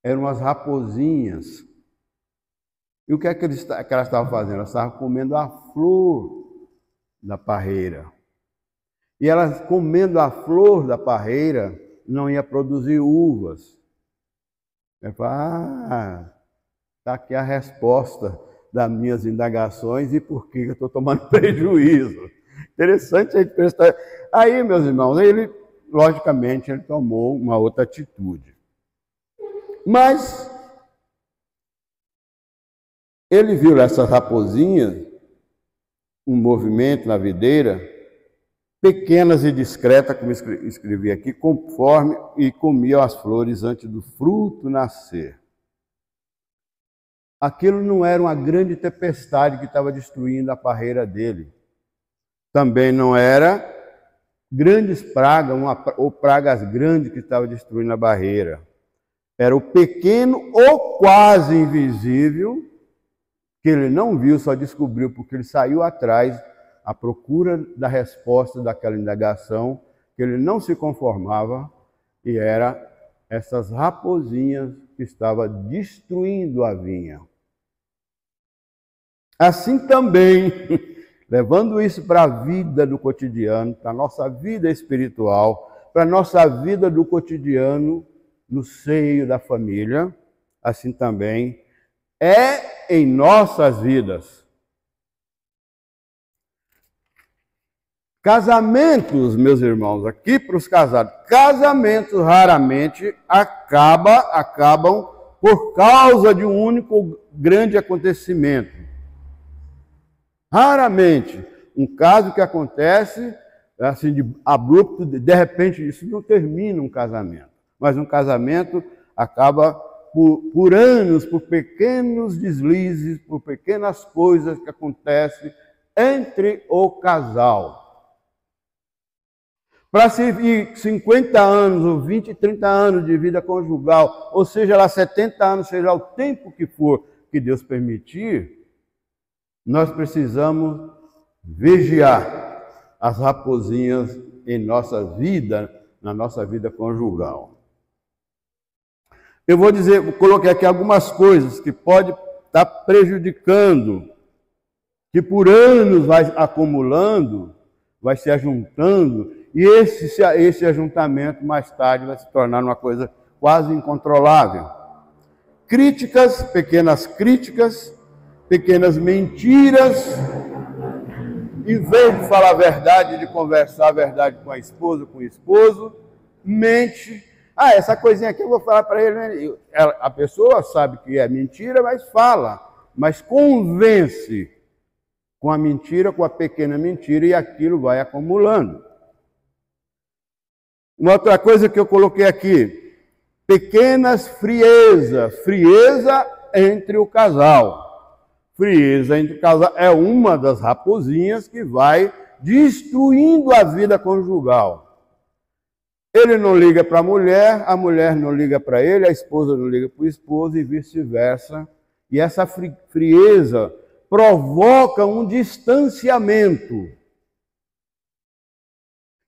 eram as raposinhas. E o que é que elas estavam fazendo? Elas estavam comendo a flor da parreira. E elas comendo a flor da parreira não ia produzir uvas. Eu falo, está aqui a resposta das minhas indagações e por que eu estou tomando prejuízo. Interessante a gente prestar. Aí, meus irmãos, ele, logicamente, ele tomou uma outra atitude. Mas ele viu essas raposinhas, um movimento na videira, pequenas e discretas, como escrevi aqui, conforme e comiam as flores antes do fruto nascer. Aquilo não era uma grande tempestade que estava destruindo a parreira dele. Também não era grandes pragas ou pragas grandes que estavam destruindo a barreira. Era o pequeno ou quase invisível, que ele não viu, só descobriu porque ele saiu atrás à procura da resposta daquela indagação, que ele não se conformava, e era essas raposinhas que estavam destruindo a vinha. Assim também, levando isso para a vida do cotidiano, para a nossa vida espiritual, para a nossa vida do cotidiano, no seio da família, assim também é em nossas vidas. Casamentos, meus irmãos, aqui para os casados, casamentos raramente acabam por causa de um único grande acontecimento. Raramente, um caso que acontece assim de abrupto, de repente isso não termina um casamento, mas um casamento acaba por anos, por pequenos deslizes, por pequenas coisas que acontecem entre o casal. Para seguir 50 anos, ou 20, 30 anos de vida conjugal, ou seja lá 70 anos, seja o tempo que for que Deus permitir, nós precisamos vigiar as raposinhas em nossa vida, na nossa vida conjugal. Eu vou coloquei aqui algumas coisas que pode estar prejudicando, que por anos vai acumulando, vai se ajuntando, e esse ajuntamento mais tarde vai se tornar uma coisa quase incontrolável. Críticas, pequenas mentiras, em vez de falar a verdade, de conversar a verdade com a esposa, com o esposo, mente. Essa coisinha aqui eu vou falar para ele, né? A pessoa sabe que é mentira, mas fala, mas convence com a mentira, com a pequena mentira, e aquilo vai acumulando. Uma outra coisa que eu coloquei aqui, pequenas frieza entre o casal. Frieza entre o casal é uma das raposinhas que vai destruindo a vida conjugal. Ele não liga para a mulher não liga para ele, a esposa não liga para o esposo e vice-versa. E essa frieza provoca um distanciamento.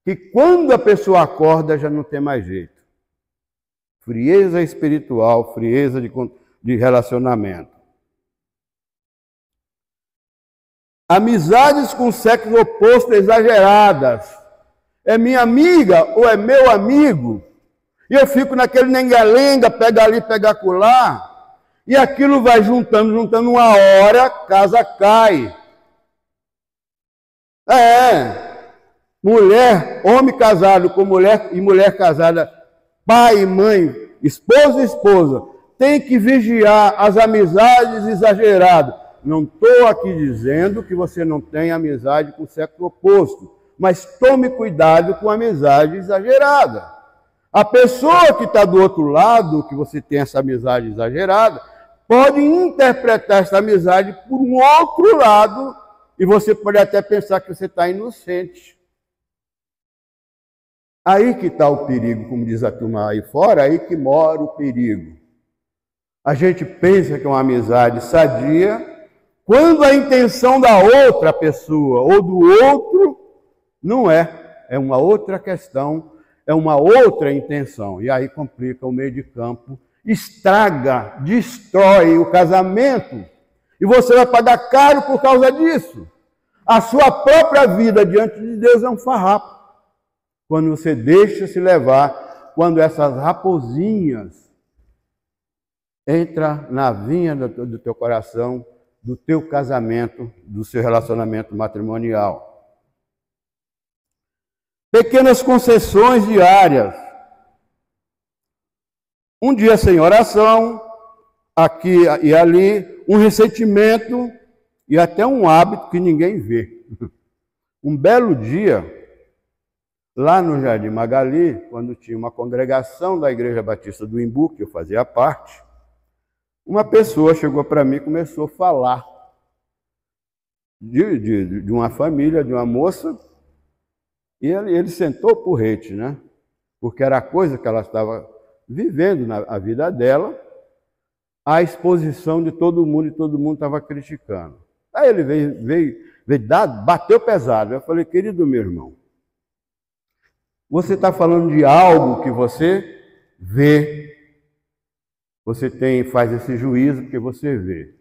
Que quando a pessoa acorda já não tem mais jeito. Frieza espiritual, frieza de relacionamento. Amizades com sexo oposto exageradas. É minha amiga ou é meu amigo? E eu fico naquele lenga-lenga, pega ali, pega acolá, e aquilo vai juntando, uma hora a casa cai. Homem casado com mulher e mulher casada, pai e mãe, esposo e esposa, tem que vigiar as amizades exageradas. Não estou aqui dizendo que você não tem amizade com o sexo oposto, mas tome cuidado com a amizade exagerada. A pessoa que está do outro lado, que você tem essa amizade exagerada, pode interpretar essa amizade por um outro lado e você pode até pensar que você está inocente. Aí que está o perigo, como diz a turma aí fora, aí que mora o perigo. A gente pensa que é uma amizade sadia, quando a intenção da outra pessoa ou do outro não é uma outra questão, é uma outra intenção. E aí complica o meio de campo, estraga, destrói o casamento. E você vai pagar caro por causa disso. A sua própria vida diante de Deus é um farrapo. Quando você deixa se levar, quando essas raposinhas entram na vinha do teu coração, do teu casamento, do seu relacionamento matrimonial. Pequenas concessões diárias. Um dia sem oração, aqui e ali, um ressentimento e até um hábito que ninguém vê. Um belo dia, lá no Jardim Magali, quando tinha uma congregação da Igreja Batista do Imbu, que eu fazia parte, uma pessoa chegou para mim e começou a falar de uma família, de uma moça, e ele sentou o porrete, né? Porque era a coisa que ela estava vivendo na vida dela, a exposição de todo mundo, e todo mundo estava criticando. Aí ele veio bateu pesado. Eu falei, querido meu irmão, você está falando de algo que você vê, você faz esse juízo porque você vê.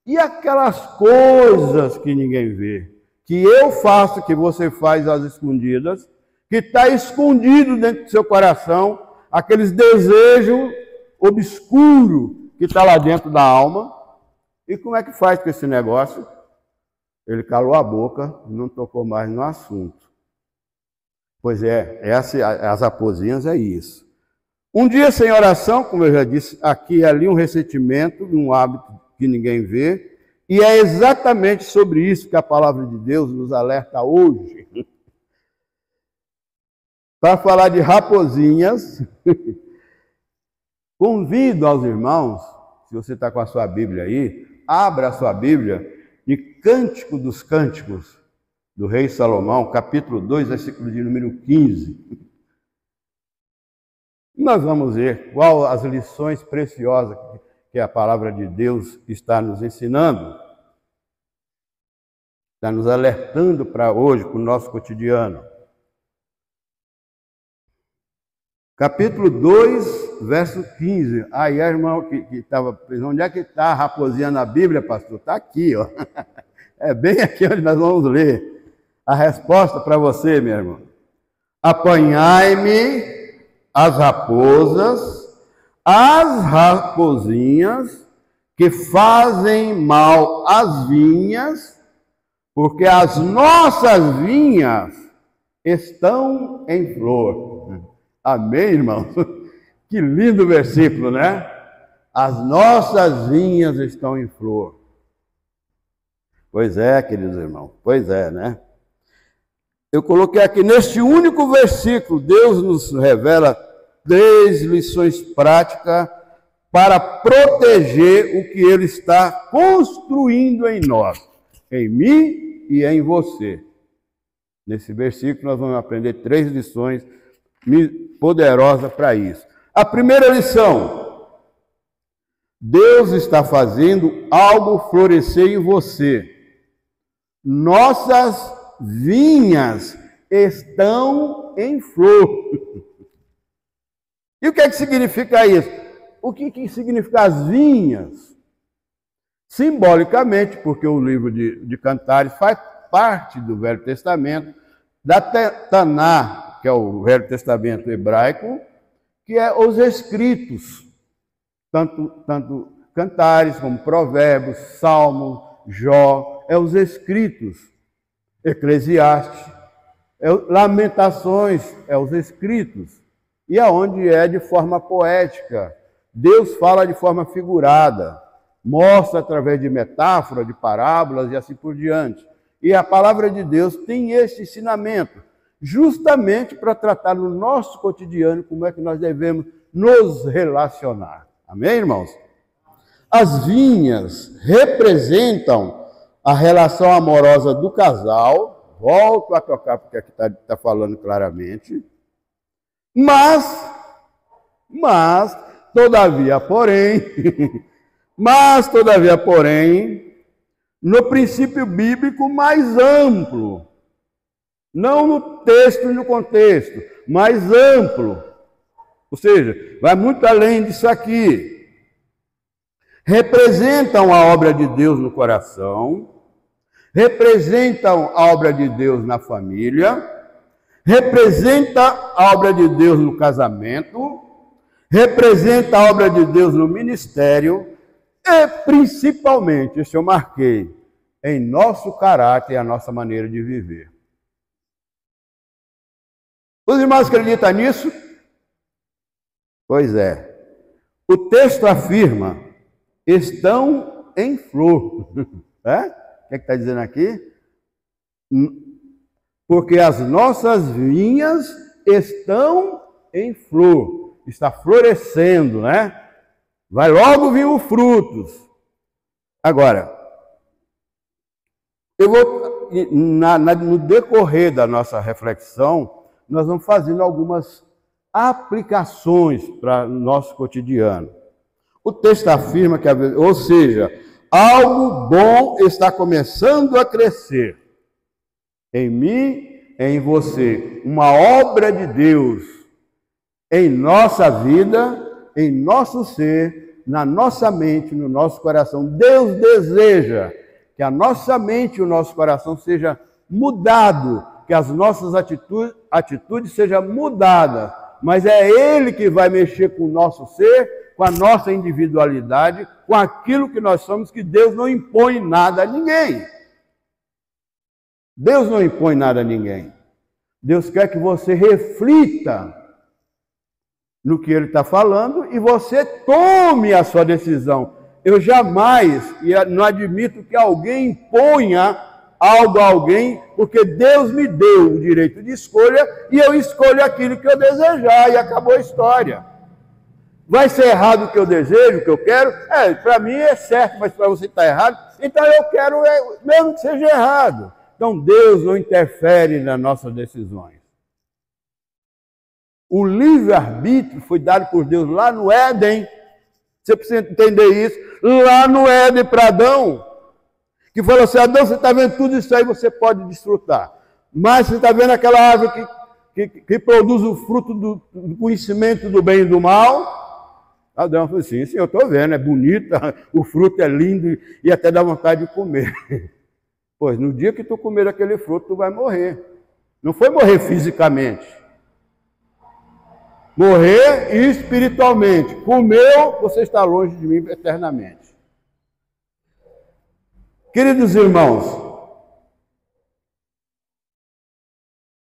E aquelas coisas que ninguém vê, que eu faço, que você faz às escondidas, que está escondido dentro do seu coração, aqueles desejos obscuros que está lá dentro da alma. E como é que faz com esse negócio? Ele calou a boca, não tocou mais no assunto. Pois é, as raposinhas é isso. Um dia sem oração, como eu já disse, aqui e ali um ressentimento, um hábito que ninguém vê, e é exatamente sobre isso que a palavra de Deus nos alerta hoje. Para falar de raposinhas, convido aos irmãos, se você está com a sua Bíblia aí, abra a sua Bíblia de Cântico dos Cânticos, do rei Salomão, capítulo 2, versículo de número 15. Nós vamos ver qual as lições preciosas que a palavra de Deus está nos ensinando, está nos alertando para hoje, para o nosso cotidiano. Capítulo 2, verso 15. Aí a irmã que estava, onde é que está a raposinha na Bíblia, pastor? Está aqui, ó. É bem aqui onde nós vamos ler. A resposta para você, minha irmã. Apanhai-me as raposinhas que fazem mal às vinhas, porque as nossas vinhas estão em flor. Amém, irmãos? Que lindo versículo, né? As nossas vinhas estão em flor. Pois é, queridos irmãos, pois é, né? Eu coloquei aqui, neste único versículo, Deus nos revela 3 lições práticas para proteger o que Ele está construindo em nós, em mim e em você. Nesse versículo nós vamos aprender 3 lições poderosas para isso. A primeira lição: Deus está fazendo algo florescer em você. Nossas vinhas estão em flor. E o que é que significa isso? O que significa as vinhas? Simbolicamente, porque o livro de Cantares faz parte do Velho Testamento, da Taná, que é o Velho Testamento hebraico, que é os escritos, tanto Cantares como Provérbios, Salmos, Jó, é os escritos. Eclesiastes, Lamentações, é os escritos. E aonde é de forma poética. Deus fala de forma figurada, mostra através de metáforas, de parábolas e assim por diante. E a palavra de Deus tem esse ensinamento, justamente para tratar no nosso cotidiano como é que nós devemos nos relacionar. Amém, irmãos? As vinhas representam a relação amorosa do casal. Volto a tocar porque aqui está falando claramente. Mas, todavia, porém, no princípio bíblico mais amplo, Não no texto e no contexto, mas amplo. Ou seja, vai muito além disso aqui. Representam a obra de Deus no coração, representam a obra de Deus na família, representa a obra de Deus no casamento, representa a obra de Deus no ministério e, principalmente, isso eu marquei, em nosso caráter e a nossa maneira de viver. Os irmãos acreditam nisso? Pois é. O texto afirma, estão em flor. É? O que está dizendo aqui? Porque as nossas vinhas estão em flor. Está florescendo, né? Vai logo vir os frutos. Agora, eu vou, no decorrer da nossa reflexão, nós vamos fazendo algumas aplicações para o nosso cotidiano. O texto afirma que, ou seja, algo bom está começando a crescer em mim, em você, uma obra de Deus em nossa vida, em nosso ser, na nossa mente, no nosso coração. Deus deseja que a nossa mente e o nosso coração seja mudado, que as nossas atitudes sejam mudadas, mas é Ele que vai mexer com o nosso ser, com a nossa individualidade, com aquilo que nós somos, que Deus não impõe nada a ninguém. Deus não impõe nada a ninguém. Deus quer que você reflita no que Ele está falando e você tome a sua decisão. Eu jamais, e não admito que alguém imponha algo a alguém, porque Deus me deu o direito de escolha e eu escolho aquilo que eu desejar e acabou a história. Vai ser errado o que eu desejo, o que eu quero? Para mim é certo, mas para você está errado. Então eu quero, mesmo que seja errado. Então Deus não interfere nas nossas decisões. O livre-arbítrio foi dado por Deus lá no Éden. Você precisa entender isso. Lá no Éden para Adão. Que falou assim, Adão, você está vendo tudo isso aí, você pode desfrutar. Mas você está vendo aquela árvore que produz o fruto do conhecimento do bem e do mal? Adão falou assim, sim, eu estou vendo, é bonita, o fruto é lindo e até dá vontade de comer. Pois no dia que tu comer aquele fruto, tu vai morrer. Não foi morrer fisicamente. Morrer espiritualmente. Comeu, você está longe de mim eternamente. Queridos irmãos,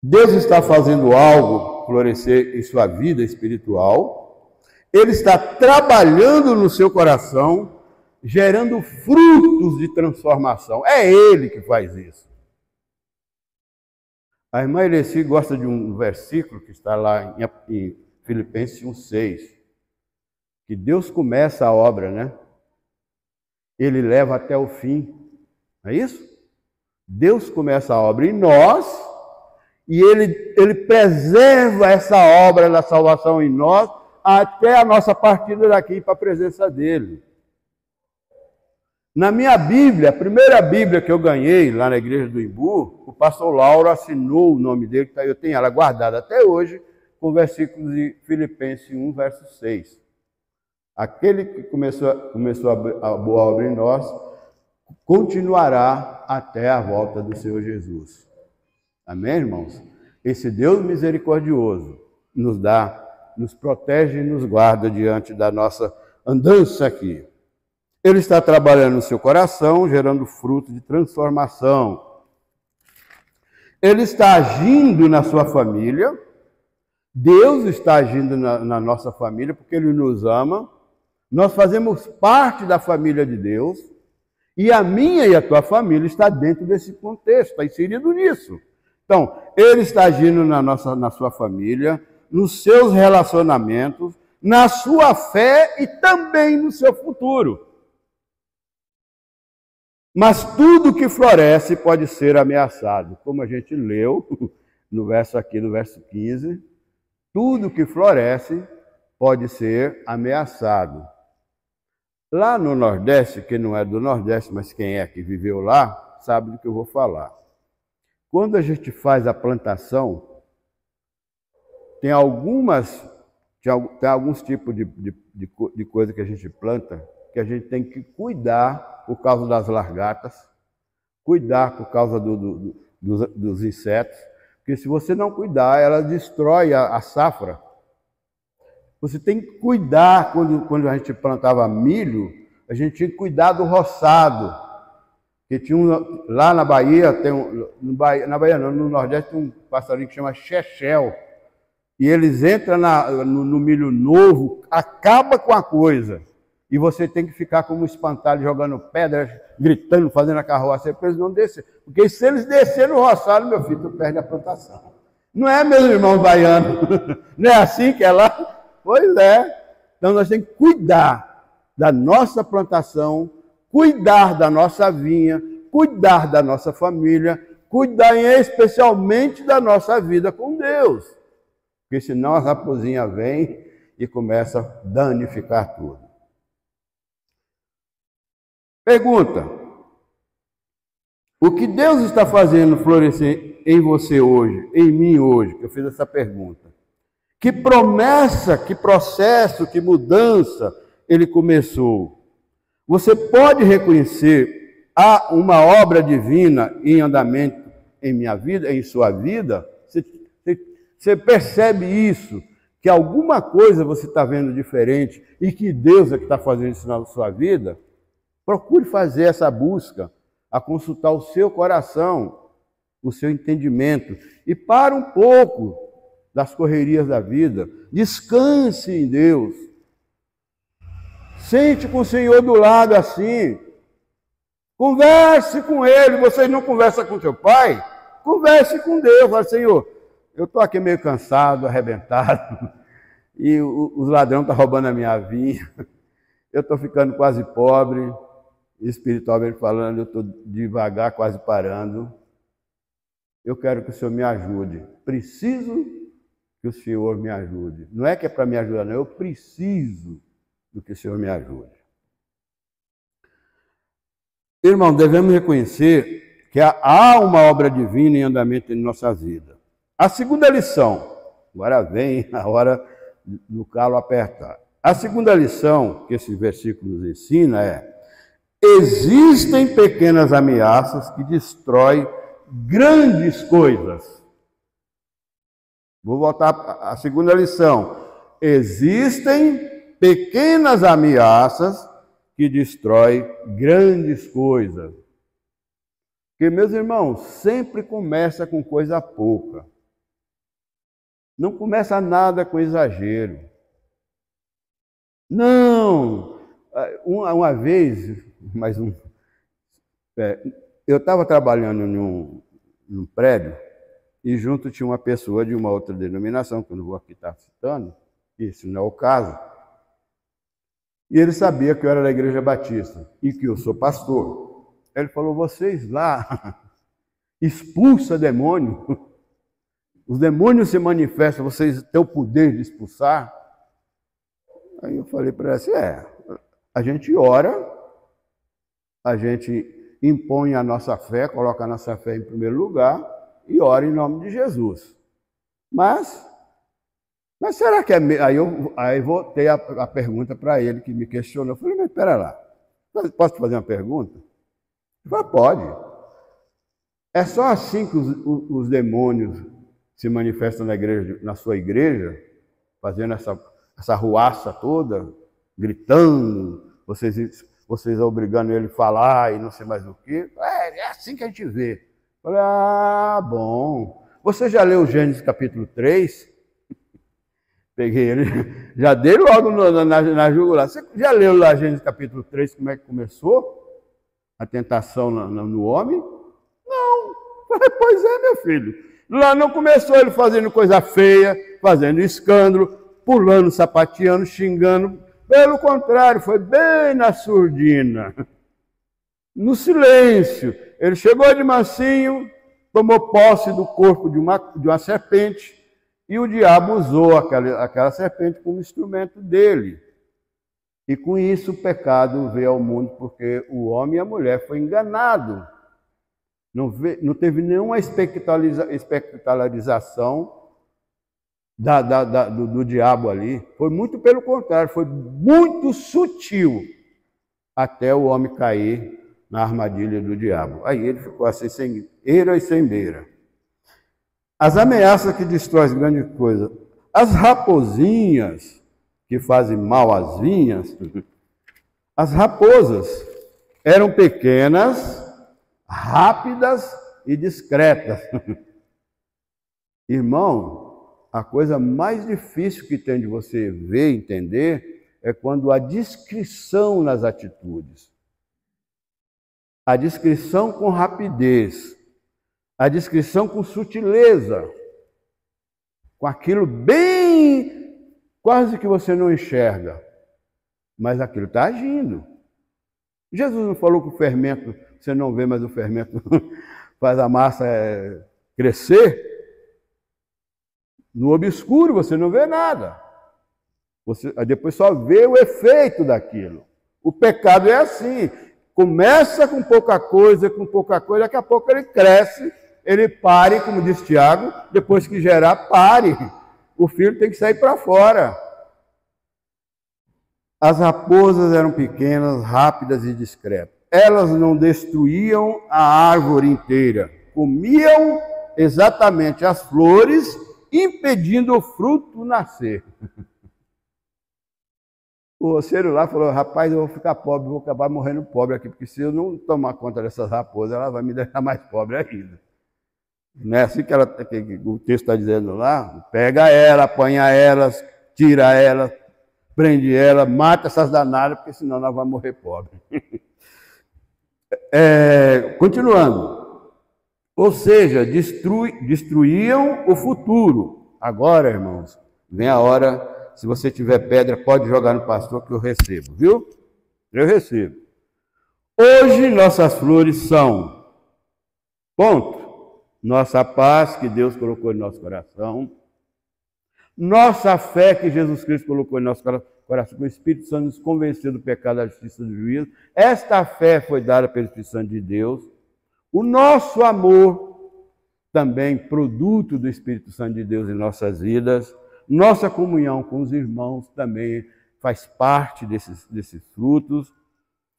Deus está fazendo algo florescer em sua vida espiritual. Ele está trabalhando no seu coração, gerando frutos de transformação. É Ele que faz isso. A irmã Eleci gosta de um versículo que está lá em Filipenses 1,6, que Deus começa a obra, né? Ele leva até o fim. Não é isso? Deus começa a obra em nós e Ele preserva essa obra da salvação em nós até a nossa partida daqui para a presença dEle. Na minha Bíblia, a primeira Bíblia que eu ganhei lá na igreja do Imbu, o pastor Lauro assinou o nome dele, eu tenho ela guardada até hoje, com versículos de Filipenses 1, verso 6. Aquele que começou a boa obra em nós, continuará até a volta do Senhor Jesus. Amém, irmãos? Esse Deus misericordioso nos protege e nos guarda diante da nossa andança aqui. Ele está trabalhando no seu coração, gerando fruto de transformação. Ele está agindo na sua família. Deus está agindo na nossa família porque Ele nos ama. Nós fazemos parte da família de Deus. E a minha e a tua família está dentro desse contexto, está inserido nisso. Então, Ele está agindo na sua família, nos seus relacionamentos, na sua fé e também no seu futuro. Mas tudo que floresce pode ser ameaçado. Como a gente leu no verso 15, tudo que floresce pode ser ameaçado. Lá no Nordeste, quem não é do Nordeste, mas quem é que viveu lá, sabe do que eu vou falar. Quando a gente faz a plantação, tem alguns tipos de coisa que a gente planta que a gente tem que cuidar por causa das largatas, cuidar por causa dos insetos, porque se você não cuidar, ela destrói a safra. Você tem que cuidar, quando a gente plantava milho, a gente tinha que cuidar do roçado. Porque tinha lá na Bahia, na Bahia não, no Nordeste tem um passarinho que chama chechel. E eles entram no milho novo, acaba com a coisa. E você tem que ficar como um espantalho, jogando pedra, gritando, fazendo a carroça, para eles não descerem. Porque se eles descerem no roçado, meu filho, tu perde a plantação. Não é, meus irmãos baianos? Não é assim que é lá? Pois é. Então nós temos que cuidar da nossa plantação, cuidar da nossa vinha, cuidar da nossa família, cuidar especialmente da nossa vida com Deus. Porque senão a raposinha vem e começa a danificar tudo. Pergunta: o que Deus está fazendo florescer em você hoje, em mim hoje? Eu fiz essa pergunta. Que promessa, que processo, que mudança ele começou? Você pode reconhecer uma obra divina em andamento em minha vida, em sua vida? Você percebe isso? Que alguma coisa você está vendo diferente e que Deus é que está fazendo isso na sua vida? Procure fazer essa busca, a consultar o seu coração, o seu entendimento. E para um pouco das correrias da vida. Descanse em Deus. Sente com o Senhor do lado assim. Converse com Ele. Você não conversa com seu pai? Converse com Deus. Fala: Senhor, eu estou aqui meio cansado, arrebentado, e os ladrões estão roubando a minha vinha. Eu estou ficando quase pobre, espiritualmente falando, eu estou devagar, quase parando. Eu quero que o Senhor me ajude. Preciso que o Senhor me ajude. Não é que é para me ajudar, não. Eu preciso do que o Senhor me ajude. Irmão, devemos reconhecer que há uma obra divina em andamento em nossa vida. A segunda lição, agora vem a hora do calo apertar. A segunda lição que esse versículo nos ensina é: existem pequenas ameaças que destroem grandes coisas. Vou voltar à segunda lição. Existem pequenas ameaças que destroem grandes coisas. Porque, meus irmãos, sempre começa com coisa pouca. Não começa nada com exagero. Não! Uma vez, eu estava trabalhando num prédio e junto tinha uma pessoa de uma outra denominação, que eu não vou aqui estar citando, isso não é o caso. E ele sabia que eu era da Igreja Batista e que eu sou pastor. Ele falou: vocês lá expulsam demônio. Os demônios se manifestam, vocês têm o poder de expulsar? Aí eu falei para ele assim: a gente ora, a gente impõe a nossa fé, coloca a nossa fé em primeiro lugar e ora em nome de Jesus. Mas será que é... Aí voltei a pergunta para ele, que me questionou. Eu falei: mas espera lá, posso te fazer uma pergunta? Ele falou: pode. É só assim que os demônios se manifestam na sua igreja, fazendo essa ruaça toda, gritando, vocês obrigando ele a falar e não sei mais o quê? É assim que a gente vê. Eu falei: ah, bom. Você já leu Gênesis capítulo 3? Peguei ele, já dei logo na jugular. Você já leu lá Gênesis capítulo 3, como é que começou a tentação no homem? Não. Pois é, meu filho. Lá não começou ele fazendo coisa feia, fazendo escândalo, pulando, sapateando, xingando. Pelo contrário, foi bem na surdina, no silêncio. Ele chegou de mansinho, tomou posse do corpo de uma serpente, e o diabo usou aquela serpente como instrumento dele. E com isso o pecado veio ao mundo, porque o homem e a mulher foram enganados. Não teve nenhuma espectacularização do diabo ali. Foi muito pelo contrário, foi muito sutil até o homem cair na armadilha do diabo. Aí ele ficou assim, sem eira e sem beira. As ameaças que destroem grande coisa. As raposinhas que fazem mal às vinhas, as raposas eram pequenas, rápidas e discretas. Irmão, a coisa mais difícil que tem de você ver e entender é quando há discrição nas atitudes. A discrição com rapidez, a discrição com sutileza, com aquilo bem, quase que você não enxerga, mas aquilo está agindo. Jesus não falou que o fermento, você não vê, mas o fermento faz a massa crescer? No obscuro você não vê nada. Você depois só vê o efeito daquilo. O pecado é assim. Começa com pouca coisa, daqui a pouco ele cresce, ele pare, como diz Tiago, depois que gerar, pare. O filho tem que sair para fora. As raposas eram pequenas, rápidas e discretas. Elas não destruíam a árvore inteira, comiam exatamente as flores, impedindo o fruto nascer. O roceiro lá falou, rapaz, eu vou ficar pobre, vou acabar morrendo pobre aqui, porque se eu não tomar conta dessas raposas, ela vai me deixar mais pobre ainda. Não é assim que o texto está dizendo lá? Pega ela, apanha elas, tira ela, prende ela, mata essas danadas, porque senão ela vai morrer pobre. Continuando. Ou seja, destruíam o futuro. Agora, irmãos, vem a hora. Se você tiver pedra, pode jogar no pastor que eu recebo, viu? Eu recebo. Hoje nossas flores são, ponto, nossa paz que Deus colocou em nosso coração, nossa fé que Jesus Cristo colocou em nosso coração, que o Espírito Santo nos convenceu do pecado, da justiça e do juízo. Esta fé foi dada pelo Espírito Santo de Deus. O nosso amor, também produto do Espírito Santo de Deus em nossas vidas. Nossa comunhão com os irmãos também faz parte desses frutos.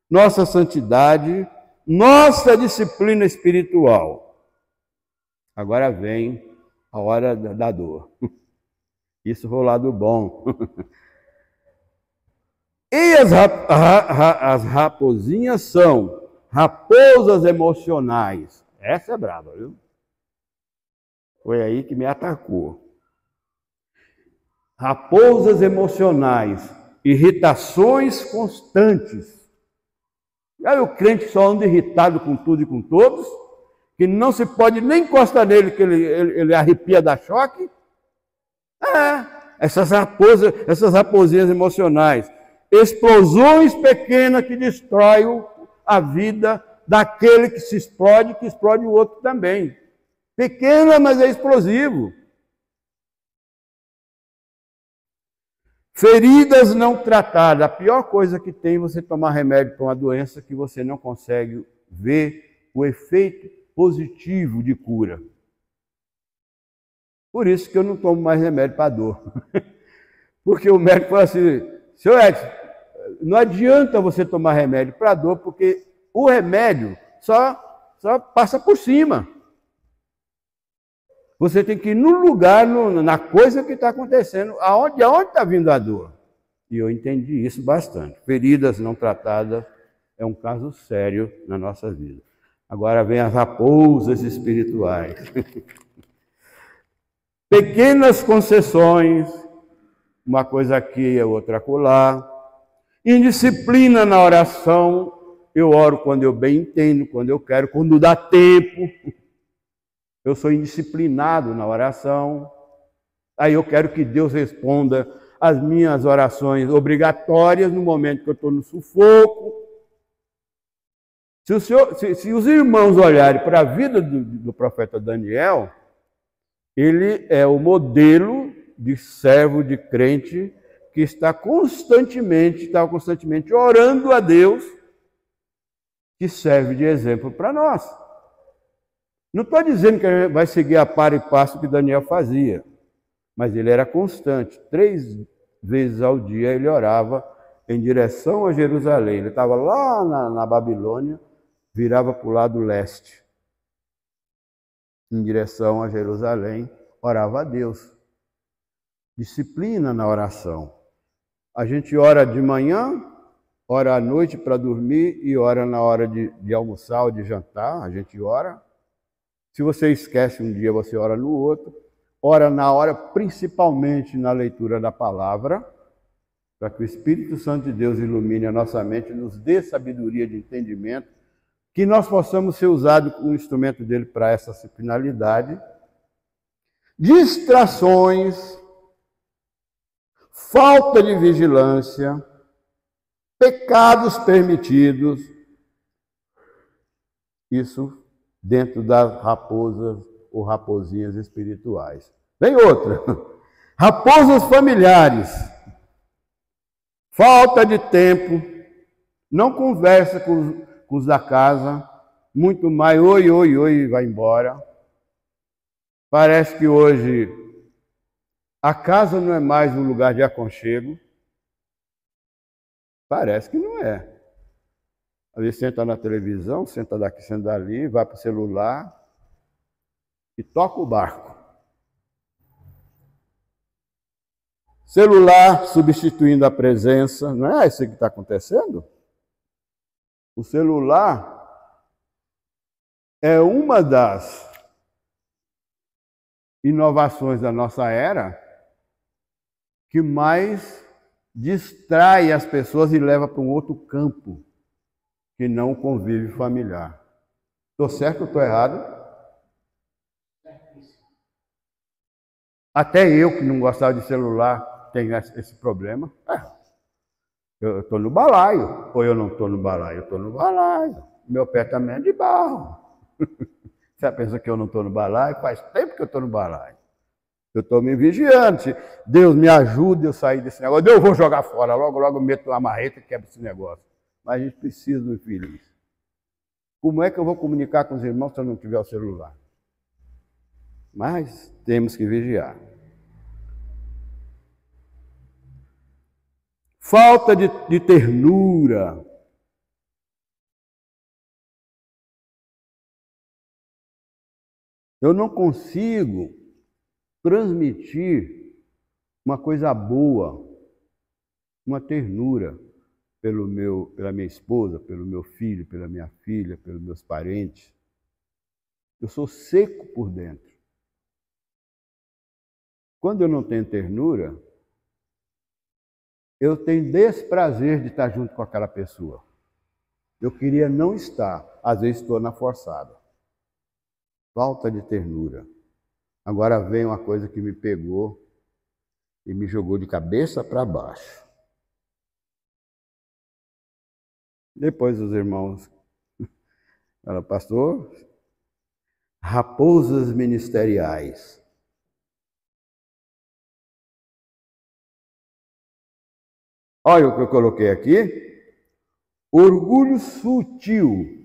Nossa santidade, nossa disciplina espiritual. Agora vem a hora da dor. Isso foi o lado bom. E as raposinhas são raposas emocionais. Essa é brava, viu? Foi aí que me atacou. Raposas emocionais, irritações constantes. E aí o crente só anda irritado com tudo e com todos, que não se pode nem encostar nele, que ele arrepia, dá choque. Essas raposinhas emocionais, explosões pequenas que destroem a vida daquele que se explode, que explode o outro também. Pequena, mas é explosivo. Feridas não tratadas. A pior coisa que tem é você tomar remédio para uma doença que você não consegue ver o efeito positivo de cura. Por isso que eu não tomo mais remédio para dor. Porque o médico fala assim, seu Edson, não adianta você tomar remédio para dor, porque o remédio só passa por cima. Você tem que ir no lugar, na coisa que está acontecendo, aonde está vindo a dor. E eu entendi isso bastante. Feridas não tratadas é um caso sério na nossa vida. Agora vem as raposas espirituais. Pequenas concessões, uma coisa aqui, a outra acolá. Indisciplina na oração. Eu oro quando eu bem entendo, quando eu quero, quando dá tempo. Eu sou indisciplinado na oração. Aí eu quero que Deus responda as minhas orações obrigatórias no momento que eu estou no sufoco. Se os irmãos olharem para a vida do profeta Daniel, ele é o modelo de servo, de crente, que estava constantemente orando a Deus, que serve de exemplo para nós. Não estou dizendo que a gente vai seguir a par e passo que Daniel fazia, mas ele era constante. 3 vezes ao dia ele orava em direção a Jerusalém. Ele estava lá na Babilônia, virava para o lado leste, em direção a Jerusalém, orava a Deus. Disciplina na oração. A gente ora de manhã, ora à noite para dormir e ora na hora de almoçar ou de jantar, a gente ora. Se você esquece um dia, você ora no outro. Ora na hora, principalmente na leitura da palavra, para que o Espírito Santo de Deus ilumine a nossa mente, nos dê sabedoria de entendimento, que nós possamos ser usados como instrumento dele para essa finalidade. Distrações, falta de vigilância, pecados permitidos, isso dentro das raposas ou raposinhas espirituais. Vem outra, raposas familiares, falta de tempo, não conversa com os da casa, muito mais oi, oi, oi e vai embora. Parece que hoje a casa não é mais um lugar de aconchego. Parece que não é. Às vezes senta na televisão, senta daqui, senta dali, vai para o celular e toca o barco. Celular substituindo a presença, não é isso que está acontecendo? O celular é uma das inovações da nossa era que mais distrai as pessoas e leva para um outro campo, que não o convívio familiar. Estou certo ou estou errado? Até eu, que não gostava de celular, tenho esse problema. Eu estou no balaio, ou eu não estou no balaio? Eu estou no balaio. Meu pé também é de barro. Você pensa que eu não estou no balaio? Faz tempo que eu estou no balaio. Eu estou me vigiando. Deus me ajude eu sair desse negócio. Eu vou jogar fora. Logo, logo eu meto uma marreta e quebro esse negócio. Mas a gente precisa do infeliz. Como é que eu vou comunicar com os irmãos se eu não tiver o celular? Mas temos que vigiar. Falta de ternura. Eu não consigo transmitir uma coisa boa, uma ternura pela minha esposa, pelo meu filho, pela minha filha, pelos meus parentes. Eu sou seco por dentro. Quando eu não tenho ternura, eu tenho desprazer de estar junto com aquela pessoa. Eu queria não estar, às vezes estou na forçada. Falta de ternura. Agora vem uma coisa que me pegou e me jogou de cabeça para baixo. Depois os irmãos falam, pastor, raposas ministeriais. Olha o que eu coloquei aqui. Orgulho sutil.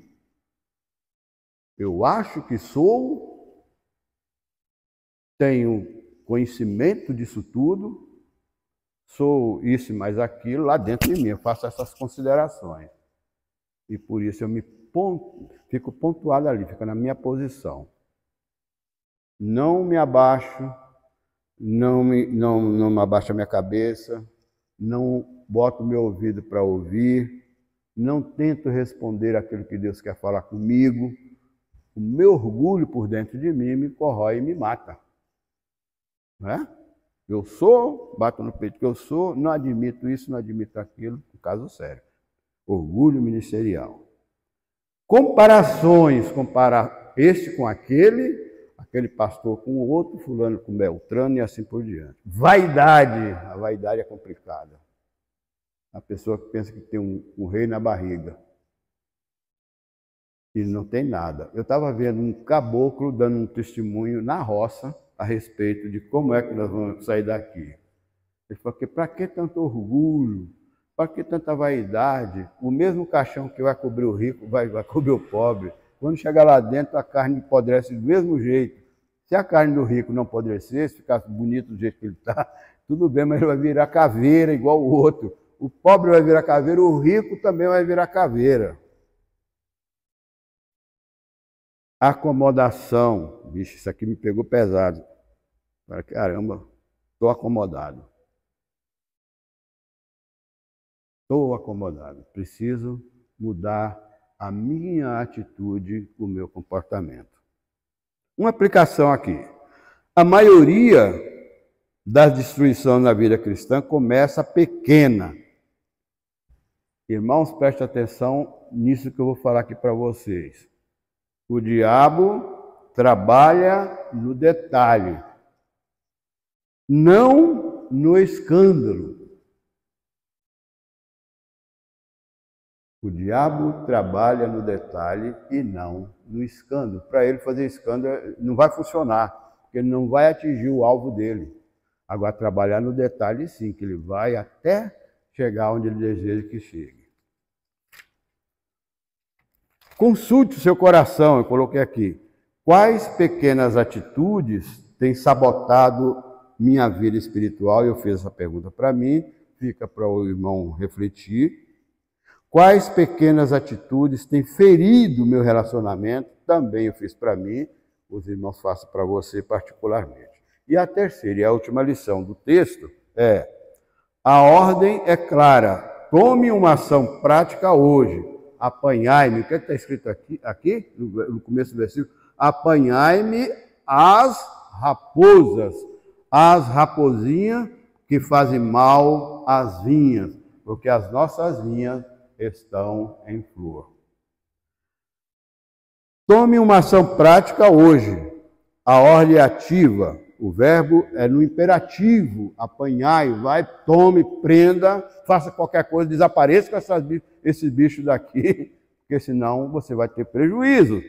Eu acho que sou, tenho conhecimento disso tudo, sou isso e mais aquilo, lá dentro de mim, eu faço essas considerações. E por isso eu fico pontuado ali, fico na minha posição. Não me abaixo, não me abaixo a minha cabeça, não boto meu ouvido para ouvir, não tento responder aquilo que Deus quer falar comigo. O meu orgulho por dentro de mim me corrói e me mata. Não é? Eu sou, bato no peito que eu sou, não admito isso, não admito aquilo, um caso sério. Orgulho ministerial. Comparações, comparar este com aquele pastor com o outro, fulano com Beltrano e assim por diante. Vaidade, a vaidade é complicada. A pessoa que pensa que tem um rei na barriga e não tem nada. Eu estava vendo um caboclo dando um testemunho na roça a respeito de como é que nós vamos sair daqui. Ele falou que para que tanto orgulho? Para que tanta vaidade? O mesmo caixão que vai cobrir o rico vai cobrir o pobre. Quando chegar lá dentro, a carne apodrece do mesmo jeito. Se a carne do rico não apodrecesse, ficasse bonito do jeito que ele está, tudo bem, mas ele vai virar caveira igual o outro. O pobre vai virar caveira, o rico também vai virar caveira. Acomodação. Bicho, isso aqui me pegou pesado. Caramba, estou acomodado. Estou acomodado. Preciso mudar a minha atitude, o meu comportamento. Uma aplicação aqui. A maioria das destruições na vida cristã começa pequena. Irmãos, prestem atenção nisso que eu vou falar aqui para vocês. O diabo trabalha no detalhe, não no escândalo. O diabo trabalha no detalhe e não no escândalo. Para ele fazer escândalo não vai funcionar, porque ele não vai atingir o alvo dele. Agora, trabalhar no detalhe sim, que ele vai até chegar onde ele deseja que chegue. Consulte o seu coração, eu coloquei aqui. Quais pequenas atitudes têm sabotado minha vida espiritual? Eu fiz essa pergunta para mim, fica para o irmão refletir. Quais pequenas atitudes têm ferido meu relacionamento? Também eu fiz para mim, os irmãos façam para você particularmente. E a terceira e a última lição do texto é: a ordem é clara, tome uma ação prática hoje, apanhai-me. O que está escrito aqui no começo do versículo? Apanhai-me as raposinhas que fazem mal às vinhas, porque as nossas vinhas estão em flor. Tome uma ação prática hoje. A ordem é ativa. O verbo é no imperativo. Apanhai, vai, tome, prenda, faça qualquer coisa, desapareça com esses bichos daqui, porque senão você vai ter prejuízo.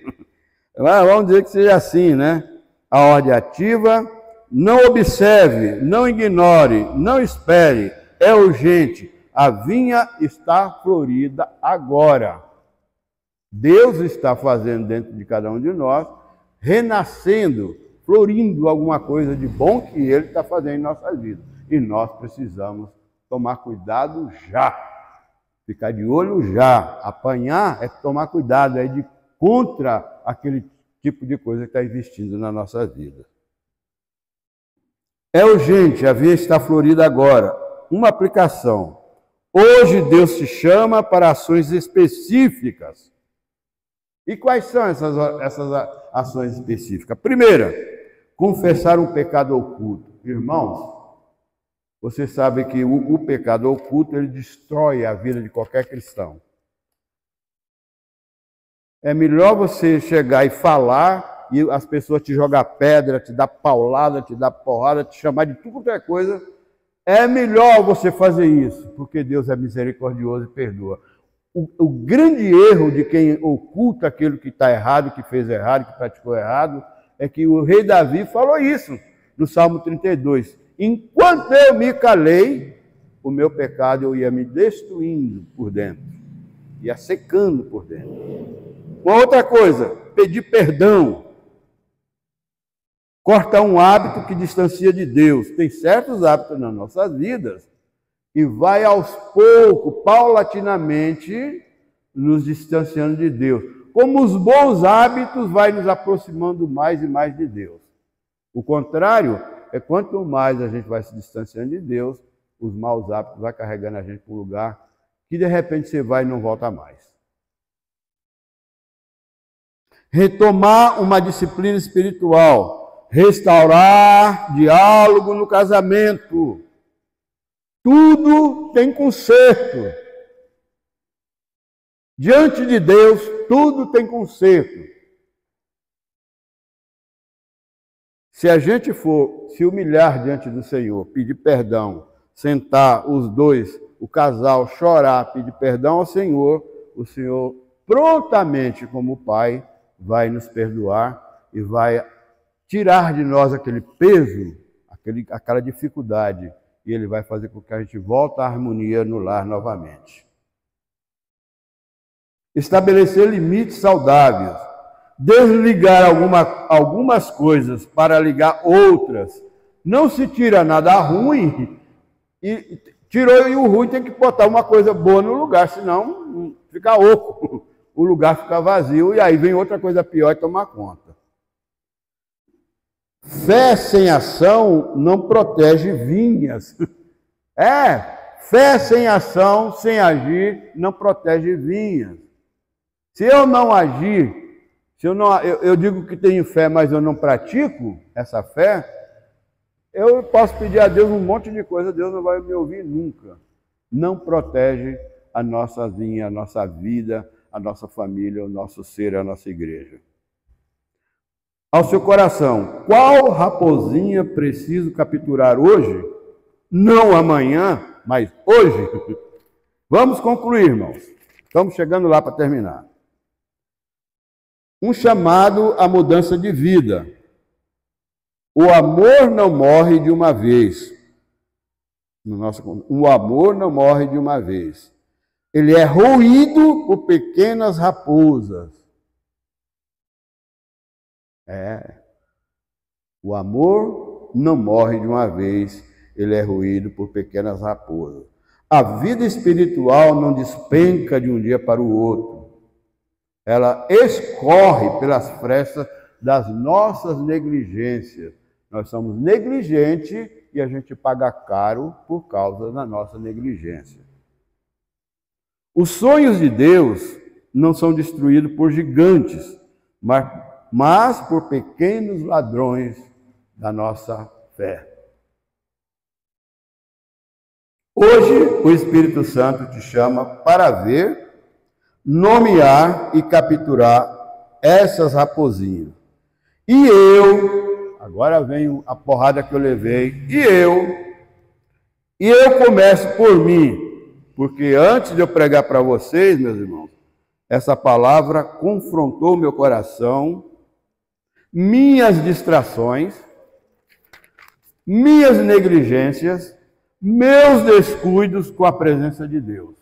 Vamos dizer que seja assim, né? A ordem é ativa. Não observe, não ignore, não espere. É urgente. A vinha está florida agora. Deus está fazendo dentro de cada um de nós, renascendo, florindo alguma coisa de bom que Ele está fazendo em nossas vidas. E nós precisamos tomar cuidado já. Ficar de olho já. Apanhar é tomar cuidado, é de contra aquele tipo de coisa que está existindo na nossa vida. É urgente, a vinha está florida agora. Uma aplicação. Hoje Deus te chama para ações específicas. E quais são essas ações específicas? Primeira, confessar um pecado oculto. Irmãos, você sabe que o pecado oculto, ele destrói a vida de qualquer cristão. É melhor você chegar e falar e as pessoas te jogar pedra, te dar paulada, te dar porrada, te chamar de tudo quanto é coisa. É melhor você fazer isso, porque Deus é misericordioso e perdoa. O grande erro de quem oculta aquilo que está errado, que fez errado, que praticou errado, é que o rei Davi falou isso no Salmo 32. Enquanto eu me calei, o meu pecado eu ia me destruindo por dentro, ia secando por dentro. Uma outra coisa, pedir perdão. Cortar um hábito que distancia de Deus. Tem certos hábitos nas nossas vidas e vai aos poucos, paulatinamente, nos distanciando de Deus. Como os bons hábitos vai nos aproximando mais e mais de Deus. O contrário é quanto mais a gente vai se distanciando de Deus, os maus hábitos vai carregando a gente para um lugar que de repente você vai e não volta mais. Retomar uma disciplina espiritual. Restaurar diálogo no casamento. Tudo tem conserto. Diante de Deus, tudo tem conserto. Se a gente for se humilhar diante do Senhor, pedir perdão, sentar os dois, o casal, chorar, pedir perdão ao Senhor, o Senhor prontamente, como Pai, vai nos perdoar e vai tirar de nós aquele peso, aquela dificuldade, e Ele vai fazer com que a gente volte à harmonia no lar novamente. Estabelecer limites saudáveis. desligar algumas coisas para ligar outras, não se tira nada ruim e tirou e o ruim tem que botar uma coisa boa no lugar, senão fica oco, o lugar fica vazio e aí vem outra coisa pior e tomar conta. Fé sem ação não protege vinhas. Fé sem ação, sem agir, não protege vinhas. Se eu não agir, eu digo que tenho fé, mas eu não pratico essa fé, eu posso pedir a Deus um monte de coisa, Deus não vai me ouvir nunca. Não protege a nossa vinha, a nossa vida, a nossa família, o nosso ser, a nossa igreja. Ao seu coração, qual raposinha preciso capturar hoje? Não amanhã, mas hoje. Vamos concluir, irmãos. Estamos chegando lá para terminar. Um chamado à mudança de vida. O amor não morre de uma vez. O amor não morre de uma vez. Ele é roído por pequenas raposas. O amor não morre de uma vez. Ele é roído por pequenas raposas. A vida espiritual não despenca de um dia para o outro. Ela escorre pelas frestas das nossas negligências. Nós somos negligentes e a gente paga caro por causa da nossa negligência. Os sonhos de Deus não são destruídos por gigantes, mas por pequenos ladrões da nossa fé. Hoje, o Espírito Santo te chama para ver, nomear e capturar essas raposinhas. E eu, agora vem a porrada que eu levei, e eu começo por mim, porque antes de eu pregar para vocês, meus irmãos, essa palavra confrontou meu coração, minhas distrações, minhas negligências, meus descuidos com a presença de Deus.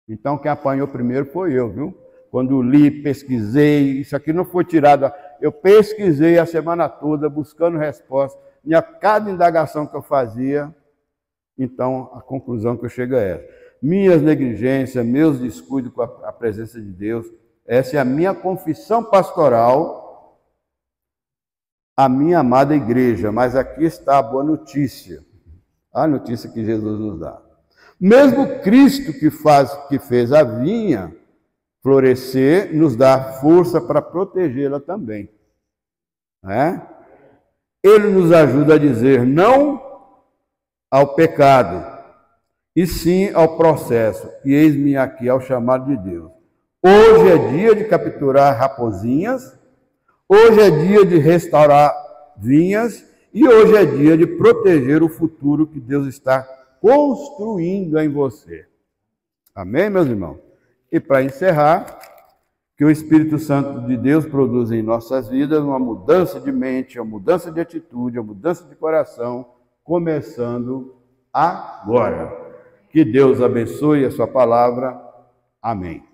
Então, quem apanhou primeiro foi eu, viu? Quando li, pesquisei, isso aqui não foi tirado, eu pesquisei a semana toda, buscando resposta, e a cada indagação que eu fazia, então a conclusão que eu chego é essa. Minhas negligências, meus descuidos com a presença de Deus, essa é a minha confissão pastoral, a minha amada igreja, mas aqui está a boa notícia, a notícia que Jesus nos dá. Mesmo Cristo que fez a vinha florescer, nos dá força para protegê-la também. Ele nos ajuda a dizer não ao pecado, e sim ao processo. E eis-me aqui ao chamado de Deus. Hoje é dia de capturar raposinhas, hoje é dia de restaurar vinhas, e hoje é dia de proteger o futuro que Deus está construindo em você. Amém, meus irmãos? E para encerrar, que o Espírito Santo de Deus produza em nossas vidas uma mudança de mente, uma mudança de atitude, uma mudança de coração, começando agora. Que Deus abençoe a sua palavra. Amém.